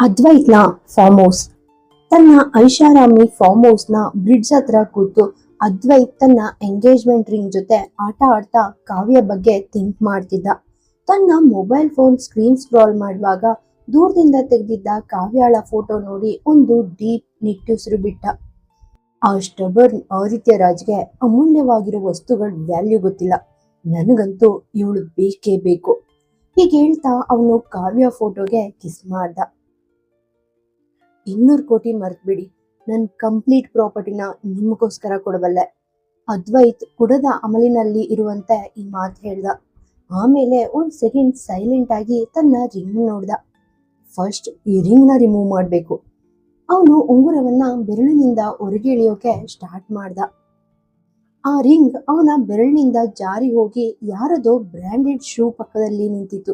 ಅದ್ವೈತ್ನ farm house. ತನ್ನ ಐಷಾರಾಮಿ farm house ನ ಬ್ರಿಡ್ಜ್ ಹತ್ರ ಕೂತು ಅದ್ವೈತ್ ತನ್ನ ಎಂಗೇಜ್ಮೆಂಟ್ ರಿಂಗ್ ಜೊತೆ ಆಟ ಆಡ್ತಾ ಕಾವ್ಯ ಬಗ್ಗೆ ಥಿಂಕ್ ಮಾಡ್ತಿದ್ದ. ತನ್ನ ಮೊಬೈಲ್ ಫೋನ್ ಸ್ಕ್ರೀನ್ ಸ್ಕ್ರಾಲ್ ಮಾಡುವಾಗ ದೂರದಿಂದ ತೆಗೆದಿದ್ದ ಕಾವ್ಯಾಳ ಫೋಟೋ ನೋಡಿ ಒಂದು ಡೀಪ್ ನಿಟ್ಟುಸಿರು ಬಿಟ್ಟ. ಆ ಸ್ಟಬರ್ನ್ ಆದಿತ್ಯ ರಾಜ್ಗೆ ಅಮೂಲ್ಯವಾಗಿರೋ ವಸ್ತುಗಳ ವ್ಯಾಲ್ಯೂ ಗೊತ್ತಿಲ್ಲ. ನನಗಂತೂ ಇವಳು ಬೇಕೇ ಬೇಕು. ಹೀಗೆ ಹೇಳ್ತಾ ಅವನು ಕಾವ್ಯ ಫೋಟೋಗೆ ಕಿಸ್ ಮಾಡ್ದ. 200 ಕೋಟಿ ಮರ್ತ್ಬಿಡಿ, ನನ್ನ ಕಂಪ್ಲೀಟ್ ಪ್ರಾಪರ್ಟಿನ ನಿಮಗೋಸ್ಕರ ಕೊಡಬಲ್ಲೆ. ಅದ್ವೈತ್ ಕುಡದ ಅಮಲಿನಲ್ಲಿ ಇರುವಂತೆ ಈ ಮಾತು ಹೇಳ್ದ. ಆಮೇಲೆ ಒಂದ್ ಸೆಕೆಂಡ್ ಸೈಲೆಂಟ್ ಆಗಿ ತನ್ನ ರಿಂಗ್ ನೋಡ್ದ. ಫಸ್ಟ್ ಈ ರಿಂಗ್ ನ ರಿಮೂವ್ ಮಾಡ್ಬೇಕು. ಅವನು ಉಂಗುರವನ್ನ ಬೆರಳಿನಿಂದ ಹೊರಗೆ ಎಳೆಯೋಕೆ ಸ್ಟಾರ್ಟ್ ಮಾಡ್ದ. ಆ ರಿಂಗ್ ಅವನ ಬೆರಳಿನಿಂದ ಜಾರಿ ಹೋಗಿ ಯಾರದೋ ಬ್ರ್ಯಾಂಡೆಡ್ ಶೂ ಪಕ್ಕದಲ್ಲಿ ನಿಂತಿತು.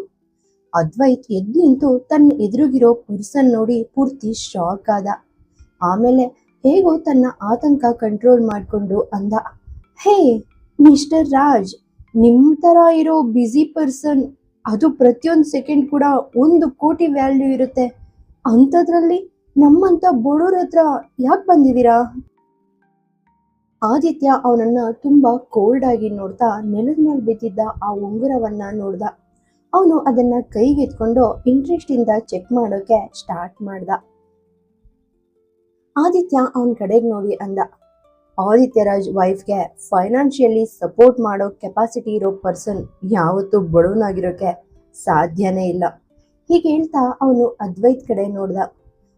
ಅದ್ವೈತ್ ಎದ್ದು ನಿಂತು ತನ್ನ ಎದುರುಗಿರೋ ಪರ್ಸನ್ ನೋಡಿ ಪೂರ್ತಿ ಶಾಕ್ ಆದ. ಆಮೇಲೆ ಹೇಗೋ ತನ್ನ ಆತಂಕ ಕಂಟ್ರೋಲ್ ಮಾಡ್ಕೊಂಡು ಅಂದ, ಹೇ ಮಿಸ್ಟರ್ ರಾಜ್, ನಿಮ್ ತರ ಇರೋ ಬ್ಯುಸಿ ಪರ್ಸನ್, ಅದು ಪ್ರತಿಯೊಂದು ಸೆಕೆಂಡ್ ಕೂಡ 1 ಕೋಟಿ ವ್ಯಾಲ್ಯೂ ಇರುತ್ತೆ. ಅಂಥದ್ರಲ್ಲಿ ನಮ್ಮಂತ ಬಡವ್ರ ಹತ್ರ ಯಾಕೆ ಬಂದಿದ್ದೀರಾ? ಆದಿತ್ಯ ಅವನನ್ನ ತುಂಬಾ ಕೋಲ್ಡ್ ಆಗಿ ನೋಡ್ತಾ ನೆಲದ ಮೇಲೆ ಬಿದ್ದಿದ್ದ ಆ ಉಂಗುರವನ್ನ ನೋಡ್ದ. ಅವನು ಅದನ್ನ ಕೈಗೆತ್ಕೊಂಡು ಇಂಟ್ರೆಸ್ಟ್ ಇಂದ ಚೆಕ್ ಮಾಡೋಕೆ ಸ್ಟಾರ್ಟ್ ಮಾಡ್ದ. ಆದಿತ್ಯ ಅವನ ಕಡೆಗೆ ನೋಡಿ ಅಂದ, ಆದಿತ್ಯ ರಾಜ್ ವೈಫ್ಗೆ ಫೈನಾನ್ಷಿಯಲಿ ಸಪೋರ್ಟ್ ಮಾಡೋ ಕೆಪಾಸಿಟಿ ಇರೋ ಪರ್ಸನ್ ಯಾವತ್ತೂ ಬಡವನಾಗಿರೋಕೆ ಸಾಧ್ಯನೇ ಇಲ್ಲ. ಹೀಗೆ ಹೇಳ್ತಾ ಅವನು ಅದ್ವೈತ್ ಕಡೆ ನೋಡ್ದ.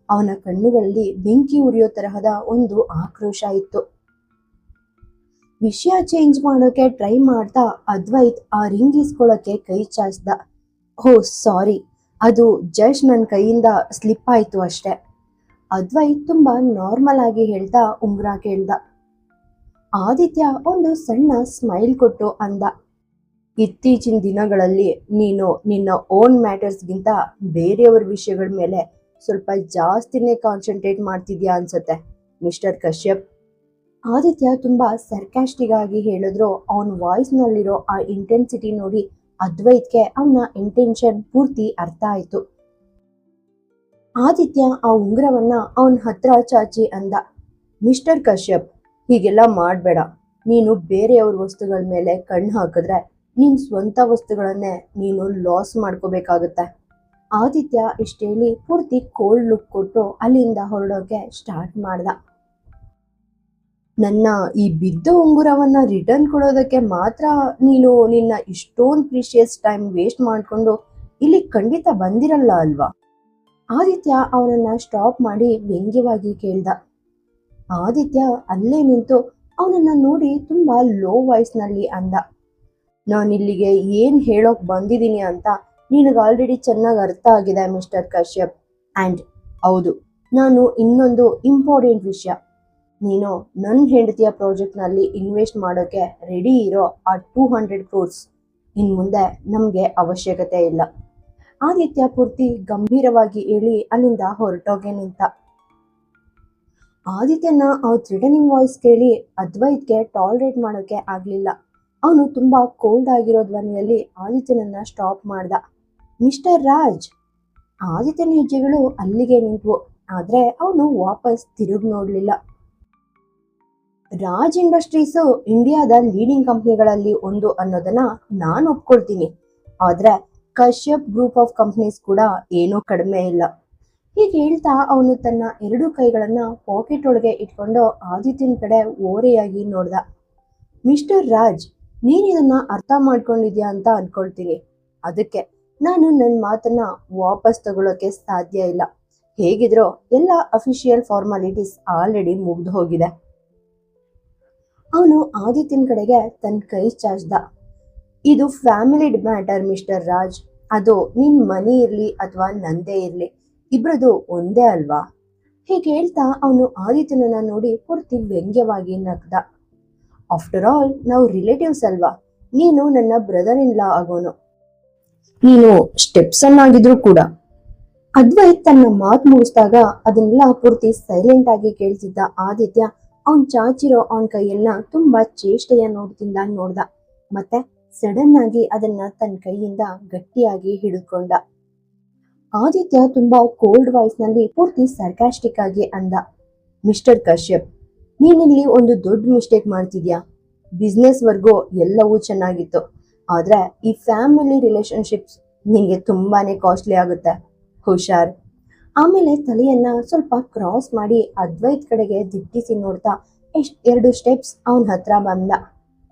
ಅವನ ಕಣ್ಣುಗಳಲ್ಲಿ ಬೆಂಕಿ ಉರಿಯೋ ತರಹದ ಒಂದು ಆಕ್ರೋಶ ಇತ್ತು. ವಿಷಯ ಚೇಂಜ್ ಮಾಡೋಕೆ ಟ್ರೈ ಮಾಡ್ತಾ ಅದ್ವೈತ್ ಆ ರಿಂಗ್ ಇಸ್ಕೊಳ್ಳೋಕೆ ಕೈ ಚಾಚ್ದ. ಓ ಸಾರಿ, ಅದು ಜಸ್ಟ್ ನನ್ನ ಕೈಯಿಂದ ಸ್ಲಿಪ್ ಆಯ್ತು ಅಷ್ಟೆ. ಅದ್ವೈತ್ ತುಂಬಾ ನಾರ್ಮಲ್ ಆಗಿ ಹೇಳ್ತಾ ಉಂಗುರ ಕೇಳ್ದ. ಆದಿತ್ಯ ಒಂದು ಸಣ್ಣ ಸ್ಮೈಲ್ ಕೊಟ್ಟು ಅಂದ, ಇತ್ತೀಚಿನ ದಿನಗಳಲ್ಲಿ ನೀನು ನಿನ್ನ ಓನ್ ಮ್ಯಾಟರ್ಸ್ಗಿಂತ ಬೇರೆಯವ್ರ ವಿಷಯಗಳ ಮೇಲೆ ಸ್ವಲ್ಪ ಜಾಸ್ತಿನೇ ಕಾನ್ಸಂಟ್ರೇಟ್ ಮಾಡ್ತಿದ್ಯಾ ಅನ್ಸತ್ತೆ ಮಿಸ್ಟರ್ ಕಶ್ಯಪ್. ಆದಿತ್ಯ ತುಂಬಾ ಸರ್ಕಾಸ್ಟಿಕ್ ಆಗಿ ಹೇಳಿದ್ರು. ಅವನ ವಾಯ್ಸ್ ನಲ್ಲಿರೋ ಆ ಇಂಟೆನ್ಸಿಟಿ ನೋಡಿ ಅದ್ವೈತ್ಗೆ ಅವನ ಇಂಟೆನ್ಷನ್ ಪೂರ್ತಿ ಅರ್ಥ ಆಯ್ತು. ಆದಿತ್ಯ ಆ ಉಂಗುರವನ್ನ ಅವನ ಹತ್ರ ಚಾಚಿ ಅಂದ, ಮಿಸ್ಟರ್ ಕಶ್ಯಪ್, ಹೀಗೆಲ್ಲ ಮಾಡಬೇಡ. ನೀನು ಬೇರೆಯವ್ರ ವಸ್ತುಗಳ ಮೇಲೆ ಕಣ್ಣು ಹಾಕಿದ್ರೆ ನಿನ್ ಸ್ವಂತ ವಸ್ತುಗಳನ್ನೇ ನೀನು ಲಾಸ್ ಮಾಡ್ಕೋಬೇಕಾಗತ್ತೆ. ಆದಿತ್ಯ ಇಷ್ಟೇಳಿ ಪೂರ್ತಿ ಕೋಲ್ಡ್ ಲುಕ್ ಕೊಟ್ಟು ಅಲ್ಲಿಂದ ಹೊರಡೋಕೆ ಸ್ಟಾರ್ಟ್ ಮಾಡ್ದ. ನನ್ನ ಈ ಬಿದ್ದ ಉಂಗುರವನ್ನ ರಿಟರ್ನ್ ಕೊಡೋದಕ್ಕೆ ಮಾತ್ರ ನೀನು ನಿನ್ನ ಇಷ್ಟೊಂದು ಪ್ರೀಶಿಯಸ್ ಟೈಮ್ ವೇಸ್ಟ್ ಮಾಡ್ಕೊಂಡು ಇಲ್ಲಿ ಖಂಡಿತ ಬಂದಿರಲ್ಲ ಅಲ್ವಾ? ಆದಿತ್ಯ ಅವನನ್ನ ಸ್ಟಾಪ್ ಮಾಡಿ ವ್ಯಂಗ್ಯವಾಗಿ ಕೇಳ್ದ. ಆದಿತ್ಯ ಅಲ್ಲೇ ನಿಂತು ಅವನನ್ನ ನೋಡಿ ತುಂಬಾ ಲೋ ವಾಯ್ಸ್ ನಲ್ಲಿ ಅಂದ, ನಾನಿಲ್ಲಿಗೆ ಏನ್ ಹೇಳೋಕ್ ಬಂದಿದ್ದೀನಿ ಅಂತ ನಿನಗೆ ಆಲ್ರೆಡಿ ಚೆನ್ನಾಗಿ ಅರ್ಥ ಆಗಿದೆ ಮಿಸ್ಟರ್ ಕಶ್ಯಪ್. ಆ್ಯಂಡ್ ಹೌದು, ನಾನು ಇನ್ನೊಂದು ಇಂಪಾರ್ಟೆಂಟ್ ವಿಷಯ, ನೀನು ನನ್ನ ಹೆಂಡತಿಯ ಪ್ರಾಜೆಕ್ಟ್ನಲ್ಲಿ ಇನ್ವೆಸ್ಟ್ ಮಾಡೋಕೆ ರೆಡಿ ಇರೋ ಆ 200 crores ಇನ್ ಮುಂದೆ ನಮಗೆ ಅವಶ್ಯಕತೆ ಇಲ್ಲ. ಆದಿತ್ಯ ಪೂರ್ತಿ ಗಂಭೀರವಾಗಿ ಹೇಳಿ ಅಲ್ಲಿಂದ ಹೊರಟೋಗೆ ನಿಂತ. ಆದಿತ್ಯನ ಆ ಥ್ರೆಟನಿಂಗ್ ವಾಯ್ಸ್ ಕೇಳಿ ಅದ್ವೈತ್ಗೆ ಟಾಲರೇಟ್ ಮಾಡೋಕೆ ಆಗ್ಲಿಲ್ಲ. ಅವನು ತುಂಬಾ ಕೋಲ್ಡ್ ಆಗಿರೋ ಧ್ವನಿಯಲ್ಲಿ ಆದಿತ್ಯನನ್ನ ಸ್ಟಾಪ್ ಮಾಡ್ದ. ಮಿಸ್ಟರ್ ರಾಜ್. ಆದಿತ್ಯನ ಹೆಜ್ಜೆಗಳು ಅಲ್ಲಿಗೆ ನಿಂತ್ವು, ಆದ್ರೆ ಅವನು ವಾಪಸ್ ತಿರುಗಿ ನೋಡ್ಲಿಲ್ಲ. ರಾಜ್ ಇಂಡಸ್ಟ್ರೀಸು ಇಂಡಿಯಾದ ಲೀಡಿಂಗ್ ಕಂಪ್ನಿಗಳಲ್ಲಿ ಒಂದು ಅನ್ನೋದನ್ನ ನಾನು ಒಪ್ಕೊಳ್ತೀನಿ. ಆದ್ರೆ ಕಶ್ಯಪ್ ಗ್ರೂಪ್ ಆಫ್ ಕಂಪ್ನೀಸ್ ಕೂಡ ಏನೂ ಕಡಿಮೆ ಇಲ್ಲ. ಹೀಗೆ ಹೇಳ್ತಾ ಅವನು ತನ್ನ 2 ಕೈಗಳನ್ನ ಪಾಕೆಟ್ ಒಳಗೆ ಇಟ್ಕೊಂಡು ಆದಿತ್ಯನ ಕಡೆ ಓರೆಯಾಗಿ ನೋಡ್ದ. ಮಿಸ್ಟರ್ ರಾಜ್, ನೀನ್ ಇದನ್ನ ಅರ್ಥ ಮಾಡ್ಕೊಂಡಿದ್ಯಾ ಅಂತ ಅನ್ಕೊಳ್ತೀನಿ. ಅದಕ್ಕೆ ನಾನು ನನ್ನ ಮಾತನ್ನ ವಾಪಸ್ ತಗೊಳ್ಳೋಕೆ ಸಾಧ್ಯ ಇಲ್ಲ. ಹೇಗಿದ್ರೋ ಎಲ್ಲ ಅಫಿಷಿಯಲ್ ಫಾರ್ಮಾಲಿಟೀಸ್ ಆಲ್ರೆಡಿ ಮುಗ್ದು ಹೋಗಿದೆ. ಅವನು ಆದಿತ್ಯನ ಕಡೆಗೆ ತನ್ನ ಕೈ ಚಾಚ್ದ. ಇದು ಫ್ಯಾಮಿಲಿ ಮ್ಯಾಟರ್ ಮಿಸ್ಟರ್ ರಾಜ್. ಅದು ನಿನ್ ಮನಿ ಇರ್ಲಿ ಅಥವಾ ನಂದೇ ಇರ್ಲಿ, ಇಬ್ರದು ಒಂದೇ ಅಲ್ವಾ? ಹೀಗೆ ಹೇಳ್ತಾ ಅವನು ಆದಿತ್ಯನನ್ನ ನೋಡಿ ಪೂರ್ತಿ ವ್ಯಂಗ್ಯವಾಗಿ ನಗ್ದ. ಆಫ್ಟರ್ ಆಲ್ ನಾವು ರಿಲೇಟಿವ್ಸ್ ಅಲ್ವಾ? ನೀನು ನನ್ನ ಬ್ರದರ್ ಇನ್ ಲಾ ಆಗೋನು, ನೀನು ಸ್ಟೆಪ್ಸನ್ ಆಗಿದ್ರು ಕೂಡ. ಅದ್ವೈತ್ ತನ್ನ ಮಾತು ಮುಗಿಸಿದಾಗ ಅದನ್ನೆಲ್ಲ ಪೂರ್ತಿ ಸೈಲೆಂಟ್ ಆಗಿ ಕೇಳ್ತಿದ್ದ ಆದಿತ್ಯ ಅವನ್ ಚಾಚಿರೋ ಅವನ ಕೈಯನ್ನ ತುಂಬಾ ಚೇಷ್ಟೆಯ ನೋಡ್ತಿಂದ ನೋಡ್ದ. ಮತ್ತೆ ಸಡನ್ ಆಗಿ ಅದನ್ನ ತನ್ನ ಕೈಯಿಂದ ಗಟ್ಟಿಯಾಗಿ ಹಿಡಿದುಕೊಂಡ. ಆದಿತ್ಯ ತುಂಬಾ ಕೋಲ್ಡ್ ವಾಯ್ಸ್ ನಲ್ಲಿ ಪೂರ್ತಿ ಸರ್ಕಾಸ್ಟಿಕ್ ಆಗಿ ಅಂದ, ಮಿಸ್ಟರ್ ಕಶ್ಯಪ್, ನೀನಿಲ್ಲಿ ಒಂದು ದೊಡ್ಡ ಮಿಸ್ಟೇಕ್ ಮಾಡ್ತಿದ್ಯಾ. ಬಿಸ್ನೆಸ್ ವರ್ಗೂ ಎಲ್ಲವೂ ಚೆನ್ನಾಗಿತ್ತು, ಆದ್ರೆ ಈ ಫ್ಯಾಮಿಲಿ ರಿಲೇಶನ್ಶಿಪ್ಸ್ ನಿನ್ಗೆ ತುಂಬಾನೇ ಕಾಸ್ಟ್ಲಿ ಆಗುತ್ತೆ. ಹುಷಾರ್. ಆಮೇಲೆ ತಲೆಯನ್ನ ಸ್ವಲ್ಪ ಕ್ರಾಸ್ ಮಾಡಿ ಅದ್ವೈತ್ ಕಡೆಗೆ ದಿಟ್ಟಿಸಿ ನೋಡ್ತಾ 2 ಸ್ಟೆಪ್ಸ್ ಅವನ ಹತ್ರ ಬಂದ.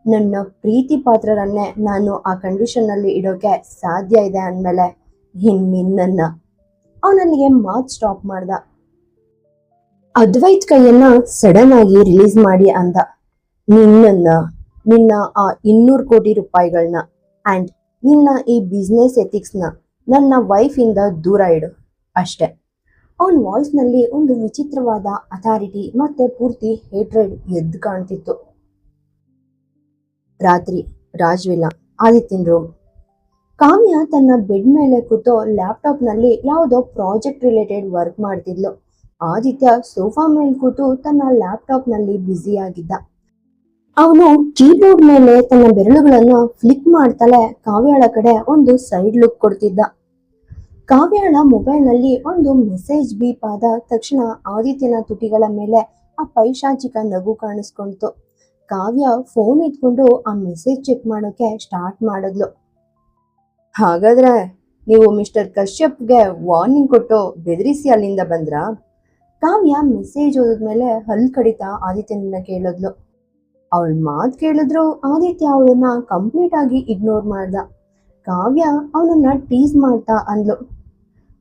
ನನ್ನ ಪ್ರೀತಿ ಪಾತ್ರರನ್ನೇ ನಾನು ಆ ಕಂಡೀಷನ್ ನಲ್ಲಿ ಇಡೋಕೆ ಸಾಧ್ಯ ಇದೆ ಅಂದ್ಮೇಲೆ ನಿನ್ನನ್ನ. ಅವನಲ್ಲಿಗೆ ಮಾತ್ ಸ್ಟಾಪ್ ಮಾಡ್ದ. ಅದ್ವೈತ್ ಕೈಯನ್ನ ಸಡನ್ ಆಗಿ ರಿಲೀಸ್ ಮಾಡಿ ಅಂದ, ನಿನ್ನ ನಿನ್ನ ಆ 200 ಕೋಟಿ ರೂಪಾಯಿಗಳನ್ನ ಅಂಡ್ ನಿನ್ನ ಈ ಬಿಸ್ನೆಸ್ ಎಥಿಕ್ಸ್ನ ನನ್ನ ವೈಫ್ ಇಂದ ದೂರ ಇಡು ಅಷ್ಟೆ. ಅವನ ವಾಯ್ಸ್ ನಲ್ಲಿ ಒಂದು ವಿಚಿತ್ರವಾದ ಅಥಾರಿಟಿ ಮತ್ತೆ ಪೂರ್ತಿ ಹೇಟ್ರೆಡ್ ಎದ್ದು ಕಾಣ್ತಿತ್ತು. ರಾತ್ರಿ ರಾಜ್ವಿಲ್ಲಾ, ಆದಿತ್ಯನ್ ರೂಮ್. ಕಾವ್ಯ ತನ್ನ ಬೆಡ್ ಮೇಲೆ ಕೂತು ಲ್ಯಾಪ್ಟಾಪ್ ನಲ್ಲಿ ಯಾವುದೋ ಪ್ರಾಜೆಕ್ಟ್ ರಿಲೇಟೆಡ್ ವರ್ಕ್ ಮಾಡ್ತಿದ್ಲು. ಆದಿತ್ಯ ಸೋಫಾ ಮೇಲೆ ಕೂತು ತನ್ನ ಲ್ಯಾಪ್ಟಾಪ್ ನಲ್ಲಿ ಬ್ಯುಸಿ ಆಗಿದ್ದ. ಅವನು ಕೀಬೋರ್ಡ್ ಮೇಲೆ ತನ್ನ ಬೆರಳುಗಳನ್ನ ಫ್ಲಿಕ್ ಮಾಡ್ತಲೇ ಕಾವ್ಯಳ ಕಡೆ ಒಂದು ಸೈಡ್ ಲುಕ್ ಕೊಡ್ತಿದ್ದ. ಕಾವ್ಯಳ ಮೊಬೈಲ್ ನಲ್ಲಿ ಒಂದು ಮೆಸೇಜ್ ಬೀಪ್ ಆದ ತಕ್ಷಣ ಆದಿತ್ಯನ ತುಟಿಗಳ ಮೇಲೆ ಆ ಪೈಶಾಚಿಕ ನಗು ಕಾಣಿಸ್ಕೊಂತು. ಕಾವ್ಯ ಫೋನ್ ಇಟ್ಕೊಂಡು ಆ ಮೆಸೇಜ್ ಚೆಕ್ ಮಾಡೋಕೆ ಸ್ಟಾರ್ಟ್ ಮಾಡಿದ್ಲು. ಹಾಗಾದ್ರೆ ನೀವು ಮಿಸ್ಟರ್ ಕಶ್ಯಪ್ಗೆ ವಾರ್ನಿಂಗ್ ಕೊಟ್ಟು ಬೆದರಿಸಿ ಅಲ್ಲಿಂದ ಬಂದ್ರಾ? ಕಾವ್ಯ ಮೆಸೇಜ್ ಓದಿದ್ಮೇಲೆ ಹಲ್ ಕಡಿತಾ ಆದಿತ್ಯನನ್ನ ಕೇಳಿದ್ಲು. ಅವಳ ಮಾತು ಕೇಳಿದ್ರು ಆದಿತ್ಯ ಅವಳನ್ನ ಕಂಪ್ಲೀಟ್ ಆಗಿ ಇಗ್ನೋರ್ ಮಾಡ್ದ. ಕಾವ್ಯ ಅವನನ್ನ ಟೀಸ್ ಮಾಡ್ತಾ ಅಂದ್ಲು,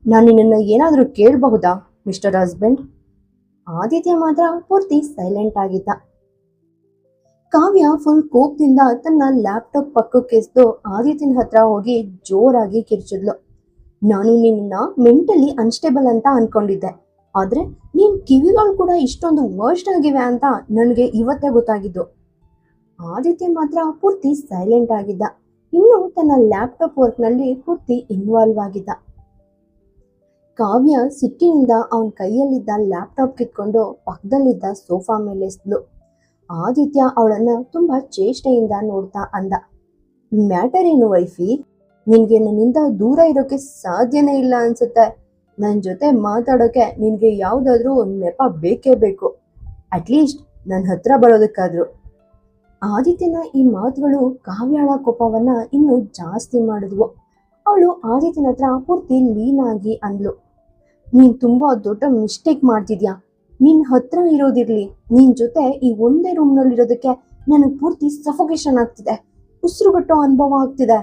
ನಾನು ನಿನ್ನನ್ನು ಏನಾದರೂ ಕೇಳಬಹುದಾ ಮಿಸ್ಟರ್ ಹಸ್ಬೆಂಡ್? ಆದಿತ್ಯ ಮಾತ್ರ ಪೂರ್ತಿ ಸೈಲೆಂಟ್ ಆಗಿದ್ದ. ಕಾವ್ಯ ಫುಲ್ ಕೋಪದಿಂದ ತನ್ನ ಲ್ಯಾಪ್ಟಾಪ್ ಪಕ್ಕಕ್ಕೆಸ್ದು ಆದಿತ್ಯನ ಹತ್ರ ಹೋಗಿ ಜೋರಾಗಿ ಕಿರ್ಚಿದ್ಲು. ನಾನು ನಿನ್ನ ಮೆಂಟಲಿ ಅನ್ಸ್ಟೇಬಲ್ ಅಂತ ಅನ್ಕೊಂಡಿದ್ದೆ, ಆದ್ರೆ ನಿನ್ ಕಿವಿಗಳು ಕೂಡ ಇಷ್ಟೊಂದು ವರ್ಸ್ಟ್ ಆಗಿವೆ ಅಂತ ನನಗೆ ಇವತ್ತೇ ಗೊತ್ತಾಗಿದ್ದು. ಆದಿತ್ಯ ಮಾತ್ರ ಪೂರ್ತಿ ಸೈಲೆಂಟ್ ಆಗಿದ್ದ. ಇನ್ನು ತನ್ನ ಲ್ಯಾಪ್ಟಾಪ್ ವರ್ಕ್ ನಲ್ಲಿ ಪೂರ್ತಿ ಇನ್ವಾಲ್ವ್ ಆಗಿದ್ದ. ಕಾವ್ಯ ಸಿಟ್ಟಿನಿಂದ ಅವನ ಕೈಯಲ್ಲಿದ್ದ ಲ್ಯಾಪ್ಟಾಪ್ ಕಿತ್ಕೊಂಡು ಪಕ್ಕದಲ್ಲಿದ್ದ ಸೋಫಾ ಮೇಲೆ ಎಸ್ದ್ಲು. ಆದಿತ್ಯ ಅವಳನ್ನ ತುಂಬಾ ಚೇಷ್ಟೆಯಿಂದ ನೋಡ್ತಾ ಅಂದ, ಮ್ಯಾಟರ್ ಏನು ವೈಫಿ? ನಿನ್ಗೆ ನನ್ನಿಂದ ದೂರ ಇರೋಕೆ ಸಾಧ್ಯನೇ ಇಲ್ಲ ಅನ್ಸುತ್ತೆ. ನನ್ನ ಜೊತೆ ಮಾತಾಡೋಕೆ ನಿನ್ಗೆ ಯಾವ್ದಾದ್ರೂ ಒಂದು ನೆಪ ಬೇಕೇ ಬೇಕು, ಅಟ್ಲೀಸ್ಟ್ ನನ್ನ ಹತ್ರ ಬರೋದಕ್ಕಾದ್ರು. ಆದಿತ್ಯನ ಈ ಮಾತುಗಳು ಕಾವ್ಯಳ ಕೋಪವನ್ನ ಇನ್ನೂ ಜಾಸ್ತಿ ಮಾಡಿದ್ವು. ಅವಳು ಆದಿತ್ಯನ ಹತ್ರ ಪೂರ್ತಿ ಲೀನ್ ಆಗಿ ಅಂದ್ಲು, ನೀನ್ ತುಂಬಾ ದೊಡ್ಡ ಮಿಸ್ಟೇಕ್ ಮಾಡ್ತಿದ್ಯಾ. ನಿನ್ ಹತ್ರ ಇರೋದಿರ್ಲಿ, ನಿನ್ ಜೊತೆ ಈ ಒಂದೇ ರೂಮ್ ನಲ್ಲಿ ಇರೋದಕ್ಕೆ ನನಗೆ ಪೂರ್ತಿ ಸಫೋಕೇಶನ್ ಆಗ್ತಿದೆ, ಉಸಿರುಗಟ್ಟೋ ಅನುಭವ ಆಗ್ತಿದೆ.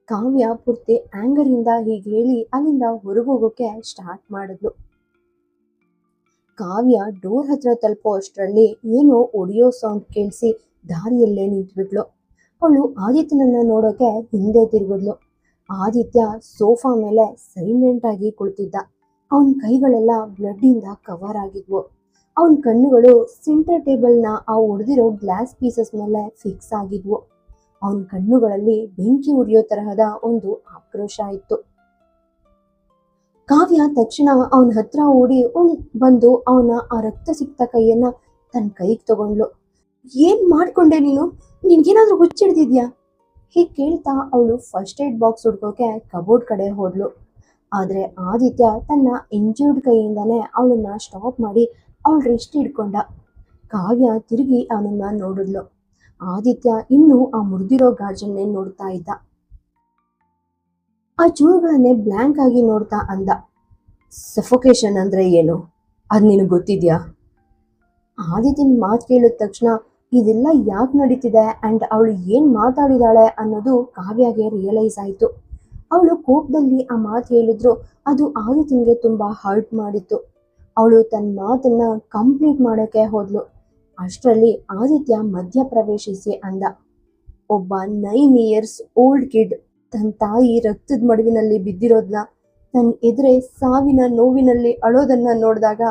ಕಾವ್ಯ ಪೂರ್ತಿ ಆಂಗರ್ ಇಂದ ಹೀಗೆ ಹೇಳಿ ಅಲ್ಲಿಂದ ಹೊರಗೋಗೋಕೆ ಸ್ಟಾರ್ಟ್ ಮಾಡಿದ್ಲು. ಕಾವ್ಯ ಡೋರ್ ಹತ್ರ ತಲುಪೋ ಅಷ್ಟರಲ್ಲಿ ಏನೋ ಒಡಿಯೋ ಸೌಂಡ್ ಕೇಳಿಸಿ ದಾರಿಯಲ್ಲೇ ನಿಂತ್ಬಿಟ್ಲು. ಅವಳು ಆದಿತ್ಯನನ್ನ ನೋಡೋಕೆ ಹಿಂದೆ ತಿರುಗಿದ್ಲು. ಆದಿತ್ಯ ಸೋಫಾ ಮೇಲೆ ಸೈಲೆಂಟ್ ಆಗಿ ಕುಳಿತಿದ್ದ. ಅವನ ಕೈಗಳೆಲ್ಲ ಬ್ಲಡ್ ಇಂದ ಕವರ್ ಆಗಿದ್ವು. ಅವನ ಕಣ್ಣುಗಳು ಸೆಂಟರ್ ಟೇಬಲ್ನ ಆ ಒಡೆದಿರೋ ಗ್ಲಾಸ್ ಪೀಸಸ್ ಮೇಲೆ ಫಿಕ್ಸ್ ಆಗಿದ್ವು. ಅವನ ಕಣ್ಣುಗಳಲ್ಲಿ ಬೆಂಕಿ ಉರಿಯೋ ತರಹದ ಒಂದು ಆಕ್ರೋಶ ಇತ್ತು. ಕಾವ್ಯ ತಕ್ಷಣ ಅವನ ಹತ್ರ ಓಡಿ ಬಂದು ಅವನ ಆ ರಕ್ತ ಸಿಕ್ತ ಕೈಯನ್ನ ತನ್ನ ಕೈಗೆ ತಗೊಂಡ್ಲು. ಏನ್ ಮಾಡ್ಕೊಂಡೆ ನೀನು? ನಿನ್ಗೇನಾದ್ರೂ ಹುಚ್ಚಿಡ್ದಿದ್ಯಾ? ಹೀಗೆ ಕೇಳ್ತಾ ಅವಳು ಫಸ್ಟ್ ಏಡ್ ಬಾಕ್ಸ್ ಹುಡ್ಕೋಕೆ ಕಬೋರ್ಡ್ ಕಡೆ ಹೋದ್ಲು. ಆದ್ರೆ ಆದಿತ್ಯ ತನ್ನ ಇಂಜೂರ್ಡ್ ಕೈಯಿಂದಾನೆ ಅವಳನ್ನ ಸ್ಟಾಪ್ ಮಾಡಿ ಅವಳ ರೆಸ್ಟ್ ಹಿಡ್ಕೊಂಡ. ಕಾವ್ಯ ತಿರುಗಿ ಅವನನ್ನ ನೋಡಿದ್ಲು. ಆದಿತ್ಯ ಇನ್ನೂ ಆ ಮುರಿದಿರೋ ಗಾಜನ್ನೇ ನೋಡ್ತಾ ಇದ್ದ. ಆ ಚೂರುಗಳನ್ನೇ ಬ್ಲ್ಯಾಂಕ್ ಆಗಿ ನೋಡ್ತಾ ಅಂದ, ಸಫೋಕೇಶನ್ ಅಂದ್ರೆ ಏನು? ಅದ್ ನಿನಗೆ ಗೊತ್ತಿದ್ಯಾ? ಆದಿತ್ಯನ ಮಾತು ಕೇಳಿದ ತಕ್ಷಣ ಇದೆಲ್ಲ ಯಾಕೆ ನಡೀತಿದೆ ಅಂಡ್ ಅವಳು ಏನ್ ಮಾತಾಡಿದಾಳೆ ಅನ್ನೋದು ಕಾವ್ಯಗೆ ರಿಯಲೈಸ್ ಆಯ್ತು. ಅವಳು ಕೋಪದಲ್ಲಿ ಆ ಮಾತು ಹೇಳಿದ್ರು ಅದು ಆದಿತ್ಯನ್ಗೆ ತುಂಬಾ ಹರ್ಟ್ ಮಾಡಿತ್ತು. ಅವಳು ತನ್ನ ಮಾತನ್ನ ಕಂಪ್ಲೀಟ್ ಮಾಡೋಕೆ ಹೋದ್ಲು. ಅಷ್ಟರಲ್ಲಿ ಆದಿತ್ಯ ಮಧ್ಯ ಪ್ರವೇಶಿಸಿ ಅಂದ, ಒಬ್ಬ 9 ಇಯರ್ಸ್ ಓಲ್ಡ್ ಕಿಡ್ ತನ್ನ ತಾಯಿ ರಕ್ತದ ಮಡುವಿನಲ್ಲಿ ಬಿದ್ದಿರೋದನ್ನ, ತನ್ನ ಎದುರೇ ಸಾವಿನ ನೋವಿನಲ್ಲಿ ಅಳೋದನ್ನ ನೋಡಿದಾಗ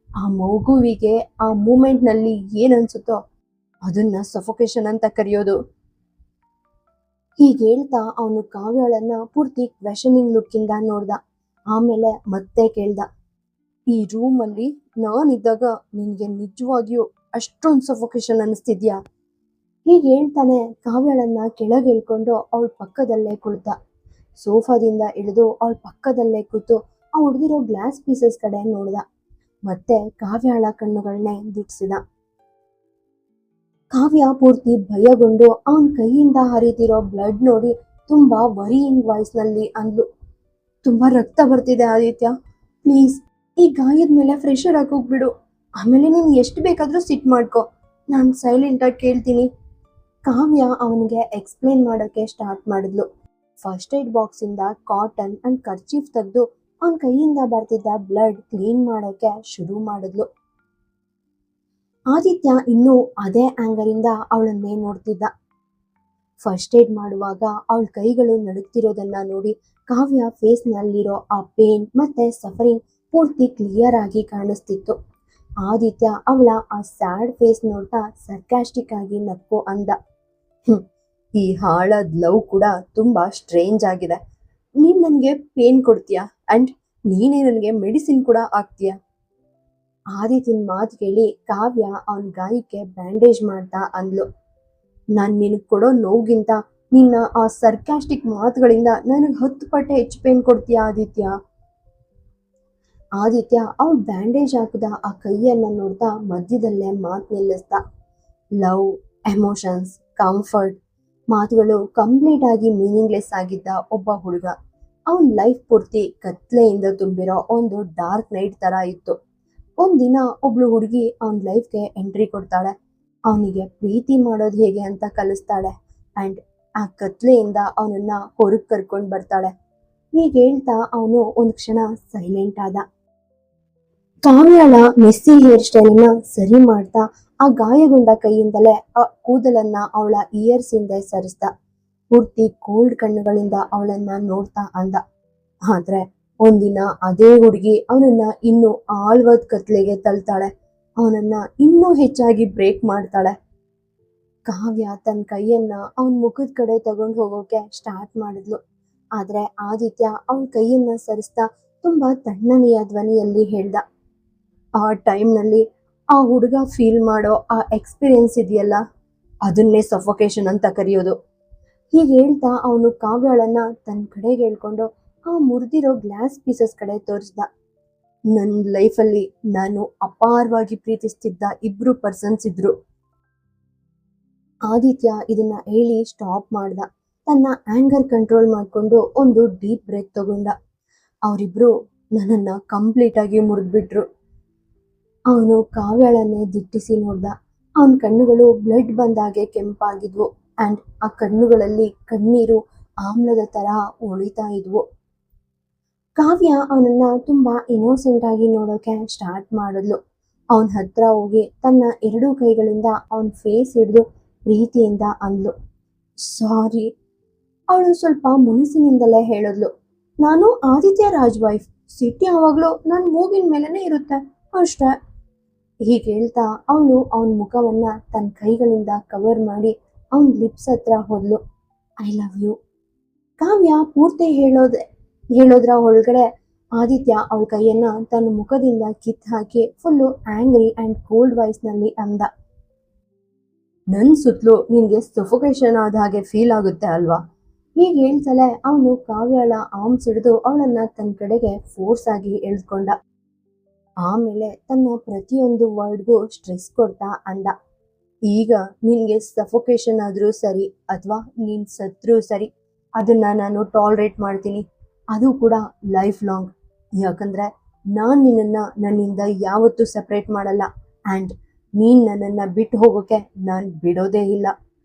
ಆ ಮಗುವಿಗೆ ಆ ಮೂಮೆಂಟ್ ನಲ್ಲಿ ಏನ್ ಅನ್ಸುತ್ತೋ ಅದನ್ನ ಸಫೋಕೇಶನ್ ಅಂತ ಕರೆಯೋದು. ಹೀಗೆ ಹೇಳ್ತಾ ಅವನು ಕಾವ್ಯಳನ್ನ ಪೂರ್ತಿ ಕ್ವೆಶನಿಂಗ್ ಲುಕ್ ಇಂದ ನೋಡ್ದ. ಆಮೇಲೆ ಮತ್ತೆ ಕೇಳ್ದ, ಈ ರೂಮ್ ಅಲ್ಲಿ ನಾನಿದ್ದಾಗ ನಿನ್ಗೆ ನಿಜವಾಗಿಯೂ ಅಷ್ಟೊಂದು ಸಫೋಕೇಶನ್ ಅನಿಸ್ತಿದ್ಯಾ? ಹೀಗೆ ಹೇಳ್ತಾನೆ ಕಾವ್ಯಳನ್ನ ಕೆಳಗೆ ಇಳ್ಕೊಂಡು ಅವಳ ಪಕ್ಕದಲ್ಲೇ ಕುಳಿತ. ಸೋಫಾದಿಂದ ಇಳಿದು ಅವಳ ಪಕ್ಕದಲ್ಲೇ ಕೂತು ಆ ಹೊಡೆದಿರೋ ಗ್ಲಾಸ್ ಪೀಸಸ್ ಕಡೆ ನೋಡ್ದ. ಮತ್ತೆ ಕಾವ್ಯಾಳ ಕಣ್ಣುಗಳನ್ನೇ ದಿಟ್ಟಿಸಿದ. ಕಾವ್ಯ ಪೂರ್ತಿ ಭಯಗೊಂಡು ಅವನ ಕೈಯಿಂದ ಹರಿತಿರೋ ಬ್ಲಡ್ ನೋಡಿ ತುಂಬಾ ವರಿಯಿಂಗ್ ವಾಯ್ಸ್ ನಲ್ಲಿ ಅಂದ್ಲು, ತುಂಬಾ ರಕ್ತ ಬರ್ತಿದೆ ಆದಿತ್ಯ, ಪ್ಲೀಸ್ ಈ ಗಾಯದ ಮೇಲೆ ಫ್ರೆಶರ್ ಹಾಕೋಗ್ಬಿಡು, ಆಮೇಲೆ ನೀನ್ ಎಷ್ಟು ಬೇಕಾದ್ರೂ ಸಿಟ್ ಮಾಡ್ಕೊ, ನಾನು ಸೈಲೆಂಟ್ ಆಗಿ ಕೇಳ್ತೀನಿ. ಕಾವ್ಯ ಅವನಿಗೆ ಎಕ್ಸ್ಪ್ಲೇನ್ ಮಾಡೋಕೆ ಸ್ಟಾರ್ಟ್ ಮಾಡಿದ್ಲು. ಫಸ್ಟ್ ಏಡ್ ಬಾಕ್ಸ್ ಇಂದ ಕಾಟನ್ ಅಂಡ್ ಕರ್ಚೀಫ್ ತೆಗೆದು ಅವನ ಕೈಯಿಂದ ಬರ್ತಿದ್ದ ಬ್ಲಡ್ ಕ್ಲೀನ್ ಮಾಡೋಕೆ ಶುರು ಮಾಡಿದ್ಲು. ಆದಿತ್ಯ ಇನ್ನೂ ಅದೇ ಆಂಗರ್ ಇಂದ ಅವಳನ್ನೇ ನೋಡ್ತಿದ್ದ. ಫಸ್ಟ್ ಏಡ್ ಮಾಡುವಾಗ ಅವಳ ಕೈಗಳು ನಡುಗ್ತಿರೋದನ್ನ ನೋಡಿ ಕಾವ್ಯ ಫೇಸ್ ನಲ್ಲಿರೋ ಆ ಪೇನ್ ಮತ್ತೆ ಸಫರಿಂಗ್ ಪೂರ್ತಿ ಕ್ಲಿಯರ್ ಆಗಿ ಕಾಣಿಸ್ತಿತ್ತು. ಆದಿತ್ಯ ಅವಳ ಆ ಸ್ಯಾಡ್ ಫೇಸ್ ನೋಡ್ತಾ ಸರ್ಕಾಸ್ಟಿಕ್ ಆಗಿ ನಕ್ಕು ಅಂದ, ಈ ಹಾಳಾದ ಲವ್ ಕೂಡ ತುಂಬಾ ಸ್ಟ್ರೇಂಜ್ ಆಗಿದೆ. ನೀನ್ ನನ್ಗೆ ಪೇನ್ ಕೊಡ್ತೀಯಾ ಅಂಡ್ ನೀನೇ ನನಗೆ ಮೆಡಿಸಿನ್ ಕೂಡ ಆಗ್ತೀಯಾ. ಆದಿತ್ಯನ ಮಾತು ಕೇಳಿ ಕಾವ್ಯ ಅವನ ಗಾಯಕ್ಕೆ ಬ್ಯಾಂಡೇಜ್ ಮಾಡ್ತಾ ಅಂದ್ಲು, ನಾನ್ ನಿನಗ್ ಕೊಡೋ ನೋವಿಗಿಂತ ನಿನ್ನ ಆ ಸರ್ಕಾಸ್ಟಿಕ್ ಮಾತುಗಳಿಂದ ನನಗೆ 10 ಪಟ್ಟು ಹೆಚ್ಚು ಪೇನ್ ಕೊಡ್ತೀಯಾ ಆದಿತ್ಯ. ಆದಿತ್ಯ ಅವಳ ಬ್ಯಾಂಡೇಜ್ ಹಾಕಿದ ಆ ಕೈಯನ್ನ ನೋಡ್ತಾ ಮಧ್ಯದಲ್ಲೇ ಮಾತು ನಿಲ್ಲಿಸ್ದ. ಲವ್, ಎಮೋಷನ್ಸ್, ಕಂಫರ್ಟ್ ಮಾತುಗಳು ಕಂಪ್ಲೀಟ್ ಆಗಿ ಮೀನಿಂಗ್ಲೆಸ್ ಆಗಿದ್ದ ಒಬ್ಬ ಹುಡುಗ. ಅವನ ಲೈಫ್ ಪೂರ್ತಿ ಕತ್ಲೆಯಿಂದ ತುಂಬಿರೋ ಒಂದು ಡಾರ್ಕ್ ನೈಟ್ ತರ ಇತ್ತು. ಒಂದಿನ ಒಬ್ಳು ಹುಡುಗಿ ಅವನ ಲೈಫ್ಗೆ ಎಂಟ್ರಿ ಕೊಡ್ತಾಳೆ. ಅವನಿಗೆ ಪ್ರೀತಿ ಮಾಡೋದು ಹೇಗೆ ಅಂತ ಕಲಿಸ್ತಾಳೆ ಅಂಡ್ ಆ ಕತ್ಲೆಯಿಂದ ಅವನನ್ನ ಹೊರಗ್ ಕರ್ಕೊಂಡ್ ಬರ್ತಾಳೆ. ಹೀಗೆ ಹೇಳ್ತಾ ಅವನು ಒಂದ್ ಕ್ಷಣ ಸೈಲೆಂಟ್ ಆದ. ಕಾವ್ಯಳ ಮೆಸ್ಸಿ ಹೇರ್ ಸ್ಟೈಲ್ ಸರಿ ಮಾಡ್ತಾ ಆ ಗಾಯಗೊಂಡ ಕೈಯಿಂದಲೇ ಆ ಕೂದಲನ್ನ ಅವಳ ಇಯರ್ಸ್ ಹಿಂದೆ ಸರಿಸ್ದ. ಪೂರ್ತಿ ಕೋಲ್ಡ್ ಕಣ್ಣುಗಳಿಂದ ಅವಳನ್ನ ನೋಡ್ತಾ ಅಂದ, ಆದ್ರೆ ಒಂದಿನ ಅದೇ ಹುಡುಗಿ ಅವನನ್ನ ಇನ್ನೂ ಆಳ್ವಾದ ಕತ್ಲೆಗೆ ತಳ್ತಾಳೆ, ಅವನನ್ನ ಇನ್ನೂ ಹೆಚ್ಚಾಗಿ ಬ್ರೇಕ್ ಮಾಡ್ತಾಳೆ. ಕಾವ್ಯ ತನ್ನ ಕೈಯನ್ನ ಅವನ ಮುಖದ ಕಡೆ ತಗೊಂಡು ಹೋಗೋಕೆ ಸ್ಟಾರ್ಟ್ ಮಾಡಿದ್ಲು. ಆದ್ರೆ ಆದಿತ್ಯ ಅವಳ ಕೈಯನ್ನ ಸರಿಸ್ತಾ ತುಂಬಾ ತಣ್ಣನೆಯ ಧ್ವನಿಯಲ್ಲಿ ಹೇಳ್ದ, ಆ ಟೈಮ್ನಲ್ಲಿ ಆ ಹುಡುಗ ಫೀಲ್ ಮಾಡೋ ಆ ಎಕ್ಸ್ಪೀರಿಯನ್ಸ್ ಇದೆಯಲ್ಲ, ಅದನ್ನೇ ಸಫೋಕೇಶನ್ ಅಂತ ಕರೆಯೋದು. ಹೀಗೆ ಹೇಳ್ತಾ ಅವನು ಕಾವ್ಯಳನ್ನ ತನ್ನ ಕಡೆಗೆ ಹೇಳ್ಕೊಂಡು ಆ ಮುರಿದಿರೋ ಗ್ಲಾಸ್ ಪೀಸಸ್ ಕಡೆ ತೋರಿಸ್ದ. ನನ್ನ ಲೈಫಲ್ಲಿ ನಾನು ಅಪಾರವಾಗಿ ಪ್ರೀತಿಸ್ತಿದ್ದ 2 ಪರ್ಸನ್ಸ್ ಇದ್ರು. ಆದಿತ್ಯ ಇದನ್ನ ಹೇಳಿ ಸ್ಟಾಪ್ ಮಾಡ್ದ. ತನ್ನ ಆಂಗರ್ ಕಂಟ್ರೋಲ್ ಮಾಡ್ಕೊಂಡು ಒಂದು ಡೀಪ್ ಬ್ರೇಕ್ ತಗೊಂಡ. ಅವರಿಬ್ರು ನನ್ನನ್ನ ಕಂಪ್ಲೀಟ್ ಆಗಿ ಮುರಿದ್ಬಿಟ್ರು. ಅವನು ಕಾವ್ಯಳನ್ನೇ ದಿಟ್ಟಿಸಿ ನೋಡ್ದ. ಅವನ ಕಣ್ಣುಗಳು ಬ್ಲಡ್ ಬಂದಾಗೆ ಕೆಂಪಾಗಿದ್ವು ಅಂಡ್ ಆ ಕಣ್ಣುಗಳಲ್ಲಿ ಕಣ್ಣೀರು ಆಮ್ಲದ ತರ ಹೊಳಿತಾ ಇದ್ವು. ಕಾವ್ಯ ಅವನನ್ನ ತುಂಬಾ ಇನ್ನೋಸೆಂಟ್ ಆಗಿ ನೋಡೋಕೆ ಸ್ಟಾರ್ಟ್ ಮಾಡಿದ್ಲು. ಅವನ ಹತ್ರ ಹೋಗಿ ತನ್ನ 2 ಕೈಗಳಿಂದ ಅವನ ಫೇಸ್ ಹಿಡಿದು ಪ್ರೀತಿಯಿಂದ ಅಂದ್ಲು, ಸಾರಿ. ಅವಳು ಸ್ವಲ್ಪ ಮುನಿಸಿನಿಂದಲೇ ಹೇಳಿದ್ಲು, ನಾನು ಆದಿತ್ಯ ರಾಜ್ ವೈಫ್, ಸಿಟಿ ಯಾವಾಗ್ಲೂ ನನ್ನ ಮೂಗಿನ ಮೇಲೆನೆ ಇರುತ್ತೆ ಅಷ್ಟೇ. ಹೀಗೆ ಹೇಳ್ತಾ ಅವಳು ಅವನ ಮುಖವನ್ನ ತನ್ನ ಕೈಗಳಿಂದ ಕವರ್ ಮಾಡಿ ಅವನ ಲಿಪ್ಸ್ ಹತ್ರ ಹೋದ್ಲು, ಐ ಲವ್ ಯು. ಕಾವ್ಯ ಪೂರ್ತಿ ಹೇಳೋದ್ರ ಒಳಗಡೆ ಆದಿತ್ಯ ಅವಳ ಕೈಯನ್ನ ತನ್ನ ಮುಖದಿಂದ ಕಿತ್ ಹಾಕಿ full angry and cold voice ನಲ್ಲಿ ಅಂದ, ನನ್ ಸುತ್ತಲೂ ನಿನ್ಗೆ ಸಫೋಕೇಶನ್ ಆದ ಹಾಗೆ ಫೀಲ್ ಆಗುತ್ತೆ ಅಲ್ವಾ. ಹೀಗೆ ಹೇಳ್ತಲೇ ಅವನು ಕಾವ್ಯಳ ಆರ್ಮ್ಸ್ ಹಿಡಿದು ಅವಳನ್ನ ತನ್ನ ಕಡೆಗೆ ಫೋರ್ಸ್ ಆಗಿ ಎಳ್ಕೊಂಡ. ಆಮೇಲೆ ತನ್ನ ಪ್ರತಿಯೊಂದು ವರ್ಡ್ಗೂ ಸ್ಟ್ರೆಸ್ ಕೊಡ್ತಾ ಅಂದ, ಈಗ ನಿನ್ಗೆ ಸಫೋಕೇಶನ್ ಆದ್ರೂ ಸರಿ ಅಥವಾ ನೀನ್ ಸತ್ರೂ ಸರಿ, ಅದನ್ನ ನಾನು ಟಾಲರೇಟ್ ಮಾಡ್ತೀನಿ, ಅದು ಕೂಡ ಲೈಫ್ ಲಾಂಗ್. ಯಾಕಂದ್ರೆ ನಾನ್ ನಿನ್ನನ್ನ ನನ್ನಿಂದ ಯಾವತ್ತೂ ಸೆಪರೇಟ್ ಮಾಡಲ್ಲ ಆ್ಯಂಡ್ ನೀನ್ ನನ್ನನ್ನ ಬಿಟ್ಟು ಹೋಗೋಕೆ ನಾನು ಬಿಡೋದೇ ಇಲ್ಲ.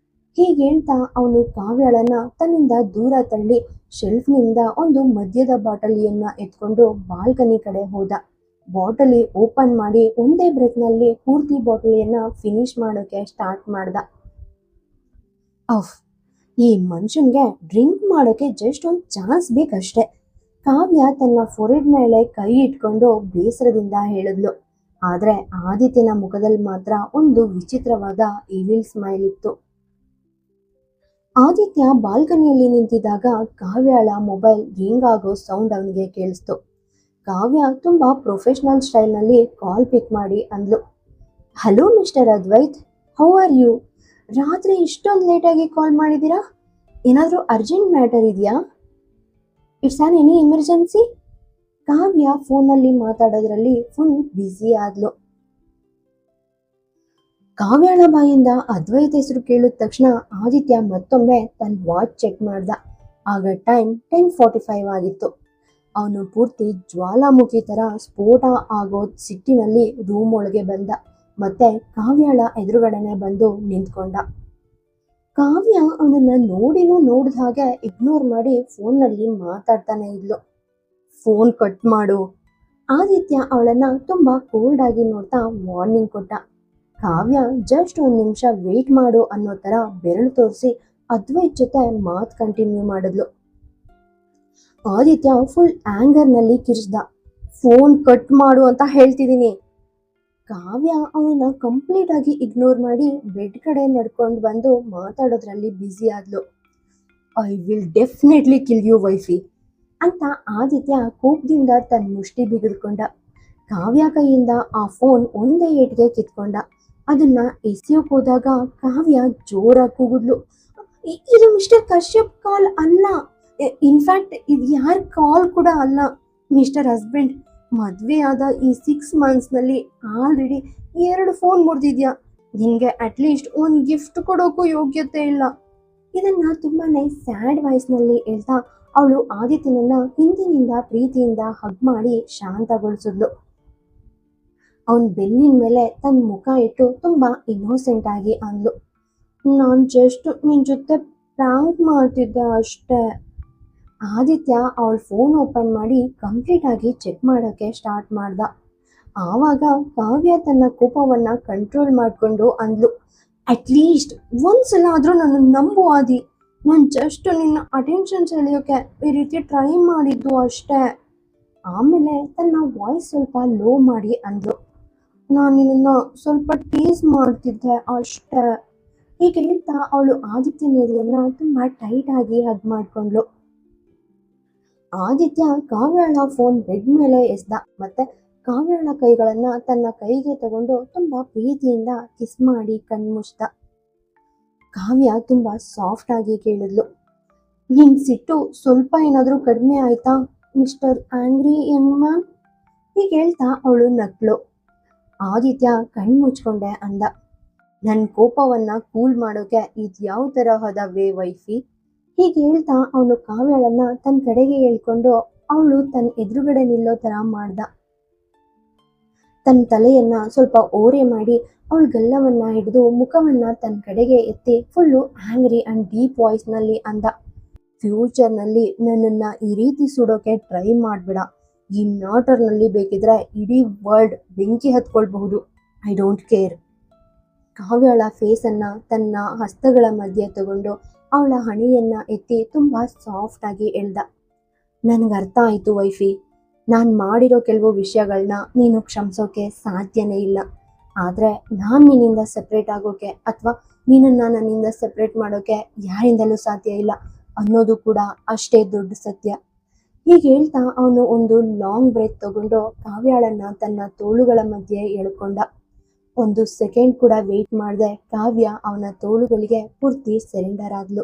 ಹೀಗೆ ಹೇಳ್ತಾ ಅವನು ಕಾವ್ಯಳನ್ನ ತನ್ನಿಂದ ದೂರ ತಳ್ಳಿ ಶೆಲ್ಫ್ನಿಂದ ಒಂದು ಮದ್ಯದ ಬಾಟಲಿಯನ್ನ ಎತ್ಕೊಂಡು ಬಾಲ್ಕನಿ ಕಡೆ ಹೋದ. ಬಾಟಲಿ ಓಪನ್ ಮಾಡಿ ಒಂದೇ ಬ್ರೇಕ್ನಲ್ಲಿ ಪೂರ್ತಿ ಬಾಟಲಿಯನ್ನ ಫಿನಿಶ್ ಮಾಡೋಕೆ ಸ್ಟಾರ್ಟ್ ಮಾಡ್ದ. ಅಫ್, ಈ ಮನುಷ್ಯನ್ಗೆ ಡ್ರಿಂಕ್ ಮಾಡೋಕೆ ಜಸ್ಟ್ ಒಂದು ಚಾನ್ಸ್ ಬೇಕಷ್ಟೆ. ಕಾವ್ಯ ತನ್ನ ಫೋರೆಡ್ ಮೇಲೆ ಕೈ ಇಟ್ಕೊಂಡು ಬೇಸರದಿಂದ ಹೇಳಿದ್ಲು. ಆದ್ರೆ ಆದಿತ್ಯನ ಮುಖದಲ್ಲಿ ಮಾತ್ರ ಒಂದು ವಿಚಿತ್ರವಾದ ಇವಿಲ್ ಸ್ಮೈಲ್ ಇತ್ತು. ಆದಿತ್ಯ ಬಾಲ್ಕನಿಯಲ್ಲಿ ನಿಂತಿದ್ದಾಗ ಕಾವ್ಯಳ ಮೊಬೈಲ್ ರಿಂಗ್ ಆಗೋ ಸೌಂಡ್ ಅವನಿಗೆ ಕೇಳಿಸ್ತು. ಕಾವ್ಯ ತುಂಬಾ ಪ್ರೊಫೆಷನಲ್ ಸ್ಟೈಲ್ನಲ್ಲಿ ಕಾಲ್ ಪಿಕ್ ಮಾಡಿ ಅಂದ್ಲು, hello mister Advait, how are you? ರಾತ್ರಿ ಇಷ್ಟೊಂದು ಲೇಟಾಗಿ ಕಾಲ್ ಮಾಡಿದ್ದೀರಾ? ಏನಾದರೂ ಅರ್ಜೆಂಟ್ ಮ್ಯಾಟರ್ ಇದೆಯಾ? It's on any emergency? Kavya ಫೋನಲ್ಲಿ ಮಾತಾಡೋದ್ರಲ್ಲಿ ಫುಲ್ ಬ್ಯುಸಿ ಆದ್ಲು. ಕಾವ್ಯಳ ಬಾಯಿಂದ ಅದ್ವೈತ್ ಹೆಸರು ಕೇಳಿದ ತಕ್ಷಣ ಆದಿತ್ಯ ಮತ್ತೊಮ್ಮೆ ತನ್ನ ವಾಚ್ ಚೆಕ್ ಮಾಡ್ದ. ಆಗ ಟೈಮ್ 10:45 ಆಗಿತ್ತು. ಅವನು ಪೂರ್ತಿ ಜ್ವಾಲಾಮುಖಿ ತರ ಸ್ಫೋಟ ಆಗೋ ಸಿಟ್ಟಿನಲ್ಲಿ ರೂಮ್ ಒಳಗೆ ಬಂದ ಮತ್ತೆ ಕಾವ್ಯಳ ಎದುರುಗಡೆನೆ ಬಂದು ನಿಂತ್ಕೊಂಡ. ಕಾವ್ಯ ಅವನನ್ನ ನೋಡಿನೂ ನೋಡ್ದ ಹಾಗೆ ಇಗ್ನೋರ್ ಮಾಡಿ ಫೋನ್ನಲ್ಲಿ ಮಾತಾಡ್ತಾನೆ ಇದ್ಲು. ಫೋನ್ ಕಟ್ ಮಾಡು. ಆದಿತ್ಯ ಅವಳನ್ನ ತುಂಬಾ ಕೋಲ್ಡ್ ಆಗಿ ನೋಡ್ತಾ ವಾರ್ನಿಂಗ್ ಕೊಟ್ಟ. ಕಾವ್ಯ ಜಸ್ಟ್ 1 ನಿಮಿಷ ವೇಟ್ ಮಾಡು ಅನ್ನೋ ತರ ಬೆರಳು ತೋರಿಸಿ ಅದ್ವೈತ್ ಜೊತೆ ಮಾತ್ ಕಂಟಿನ್ಯೂ ಮಾಡಿದ್ಲು. ಆದಿತ್ಯ ಫುಲ್ ಆಂಗರ್ ನಲ್ಲಿ ಕಿರ್ಚ್ದ. ಫೋನ್ ಕಟ್ ಮಾಡು ಅಂತ ಹೇಳ್ತಿದೀನಿ. ಕಾವ್ಯ ಅವನ್ನ ಕಂಪ್ಲೀಟ್ ಆಗಿ ಇಗ್ನೋರ್ ಮಾಡಿ ಬೆಡ್ ಕಡೆ ನಡ್ಕೊಂಡು ಬಂದು ಮಾತಾಡೋದ್ರಲ್ಲಿ ಬ್ಯುಸಿ ಆದ್ಲು. I will definitely kill you wifey ಅಂತ ಆದಿತ್ಯ ಕೋಪದಿಂದ ತನ್ನ ಮುಷ್ಟಿ ಬಿಗಿದ್ಕೊಂಡ. ಕಾವ್ಯ ಕೈಯಿಂದ ಆ ಫೋನ್ ಒಂದೇ ಏಟ್ಗೆ ಕಿತ್ಕೊಂಡ. ಅದನ್ನ ಎಸೆಯೋಕ್ ಹೋದಾಗ ಕಾವ್ಯ ಜೋರಾಗಿ ಕೂಗಿದ್ಲು, ಇದು ಮಿಸ್ಟರ್ ಕಶ್ಯಪ್ ಕಾಲ್ ಅಲ್ಲ, ಇನ್ಫ್ಯಾಕ್ಟ್ ಇದು ಯಾರ ಕಾಲ್ ಕೂಡ ಅಲ್ಲ. ಮಿಸ್ಟರ್ ಹಸ್ಬೆಂಡ್, ಮದ್ವೆ ಆದ ಈ 6 ಮಂತ್ಸ್ನಲ್ಲಿ ಆಲ್ರೆಡಿ 2 ಫೋನ್ ಮುರಿದಿದ್ಯಾ. ನಿನ್ಗೆ ಅಟ್ಲೀಸ್ಟ್ ಒಂದು ಗಿಫ್ಟ್ ಕೊಡೋಕ್ಕೂ ಯೋಗ್ಯತೆ ಇಲ್ಲ. ಇದನ್ನ ತುಂಬಾನೇ ಸ್ಯಾಡ್ ವಾಯ್ಸ್ನಲ್ಲಿ ಹೇಳ್ತಾ ಅವಳು ಆದಿತ್ಯನನ್ನ ಹಿಂದಿನಿಂದ ಪ್ರೀತಿಯಿಂದ ಹಗ್ ಮಾಡಿ ಶಾಂತಗೊಳಿಸಿದ್ಲು. ಅವನ್ ಬೆನ್ನಿನ ಮೇಲೆ ತನ್ನ ಮುಖ ಇಟ್ಟು ತುಂಬಾ ಇನ್ನೋಸೆಂಟ್ ಆಗಿ ಅಂದ್ಲು, ನಾನ್ ಜಸ್ಟ್ ನಿನ್ ಜೊತೆ ಪ್ರಾಂಕ್ ಮಾಡ್ತಿದ್ದೆ ಅಷ್ಟೇ. ಆದಿತ್ಯ ಅವಳ ಫೋನ್ ಓಪನ್ ಮಾಡಿ ಕಂಪ್ಲೀಟ್ ಆಗಿ ಚೆಕ್ ಮಾಡೋಕೆ ಸ್ಟಾರ್ಟ್ ಮಾಡ್ದ. ಆವಾಗ ಕಾವ್ಯ ತನ್ನ ಕೋಪವನ್ನ ಕಂಟ್ರೋಲ್ ಮಾಡ್ಕೊಂಡು ಅಂದ್ಲು, ಅಟ್ಲೀಸ್ಟ್ ಒಂದ್ಸಲ ಆದ್ರೂ ನನ್ನ ನಂಬು ಆದಿ. ನಾನು ಜಸ್ಟ್ ನಿನ್ನ ಅಟೆನ್ಷನ್ ಸೆಳೆಯೋಕೆ ಈ ರೀತಿ ಟ್ರೈ ಮಾಡಿದ್ದು ಅಷ್ಟೇ. ಆಮೇಲೆ ತನ್ನ ವಾಯ್ಸ್ ಸ್ವಲ್ಪ ಲೋ ಮಾಡಿ ಅಂದ್ಲು, ನಾನು ನಿನ್ನ ಸ್ವಲ್ಪ ಟೀಸ್ ಮಾಡ್ತಿದ್ದೆ ಅಷ್ಟೇ. ಹೀಗೆ ಹೇಳ್ತಾ ಅವಳು ಆದಿತ್ಯನ ಎದೆಯನ್ನ ತುಂಬಾ ಟೈಟ್ ಆಗಿ ಹಗ್ ಮಾಡ್ಕೊಂಡ್ಲು. ಆದಿತ್ಯ ಕಾವ್ಯಳ ಫೋನ್ ಬೆಡ್ ಮೇಲೆ ಎಸ್ದ ಮತ್ತೆ ಕಾವ್ಯಳ ಕೈಗಳನ್ನ ತನ್ನ ಕೈಗೆ ತಗೊಂಡು ತುಂಬಾ ಪ್ರೀತಿಯಿಂದ ಕಿಸ್ ಮಾಡಿ ಕಣ್ಮುಚ್ದ. ಕಾವ್ಯ ತುಂಬಾ ಸಾಫ್ಟ್ ಆಗಿ ಕೇಳಿದ್ಲು, ನಿನ್ ಸಿಟ್ಟು ಸ್ವಲ್ಪ ಏನಾದ್ರೂ ಕಡಿಮೆ ಆಯ್ತಾ ಮಿಸ್ಟರ್ ಆಂಗ್ರಿ ಯಂಗ್ ಮ್ಯಾನ್? ಹೀಗೆ ಹೇಳ್ತಾ ಅವಳು ನಕ್ಲು. ಆದಿತ್ಯ ಕಣ್ಮುಚ್ಕೊಂಡೆ ಅಂದ, ನನ್ನ ಕೋಪವನ್ನ ಕೂಲ್ ಮಾಡೋಕೆ ಇದು ಯಾವ ತರಹದ ವೇ ವೈಫಿ? ಹೀಗೆ ಹೇಳ್ತಾ ಅವನು ಕಾವ್ಯಳನ್ನ ತನ್ನ ಕಡೆಗೆ ಹೇಳ್ಕೊಂಡು ಅವಳು ತನ್ನ ಎದುರುಗಡೆ ನಿಲ್ಲೋ ತರ ಮಾಡ್ದ. ತನ್ನ ತಲೆಯನ್ನ ಸ್ವಲ್ಪ ಓರೆ ಮಾಡಿ ಅವಳ ಗಲ್ಲವನ್ನ ಹಿಡಿದು ಮುಖವನ್ನ ತನ್ನ ಕಡೆಗೆ ಎತ್ತಿ full angry and deep voice ನಲ್ಲಿ ಅಂದ, ಫ್ಯೂಚರ್ನಲ್ಲಿ ನನ್ನನ್ನ ಈ ರೀತಿ ಸುಡೋಕೆ ಟ್ರೈ ಮಾಡ್ಬೇಡ. ಈ ಮ್ಯಾಟರ್ನಲ್ಲಿ ಬೇಕಿದ್ರೆ ಇಡೀ ವರ್ಲ್ಡ್ ಬೆಂಕಿ ಹತ್ಕೊಳ್ಬಹುದು. I don't care. ಕಾವ್ಯಳ ಫೇಸನ್ನ ತನ್ನ ಹಸ್ತಗಳ ಮಧ್ಯೆ ತಗೊಂಡು ಅವಳ ಹಣೆಯನ್ನ ಎತ್ತಿ ತುಂಬಾ ಸಾಫ್ಟ್ ಆಗಿ ಎಳ್ದ. ನನ್ಗೆ ಅರ್ಥ ಆಯ್ತು ವೈಫಿ, ನಾನು ಮಾಡಿರೋ ಕೆಲವು ವಿಷಯಗಳನ್ನ ನೀನು ಕ್ಷಮಿಸೋಕೆ ಸಾಧ್ಯನೇ ಇಲ್ಲ. ಆದ್ರೆ ನಾನು ನಿನ್ನಿಂದ ಸೆಪ್ರೇಟ್ ಆಗೋಕೆ ಅಥವಾ ನೀನನ್ನ ನನ್ನಿಂದ ಸೆಪ್ರೇಟ್ ಮಾಡೋಕೆ ಯಾರಿಂದಲೂ ಸಾಧ್ಯ ಇಲ್ಲ ಅನ್ನೋದು ಕೂಡ ಅಷ್ಟೇ ದೊಡ್ಡ ಸತ್ಯ. ಹೀಗೆ ಹೇಳ್ತಾ ಅವನು ಒಂದು ಲಾಂಗ್ ಬ್ರೇತ್ ತಗೊಂಡು ಕಾವ್ಯಳನ್ನ ತನ್ನ ತೋಳುಗಳ ಮಧ್ಯೆ ಎಳ್ಕೊಂಡ. 1 ಸೆಕೆಂಡ್ ಕೂಡ ವೇಟ್ ಮಾಡದೆ ಕಾವ್ಯ ಅವನ ತೋಳುಗಳಿಗೆ ಪೂರ್ತಿ ಸರೆಂಡರ್ ಆದ್ಲು.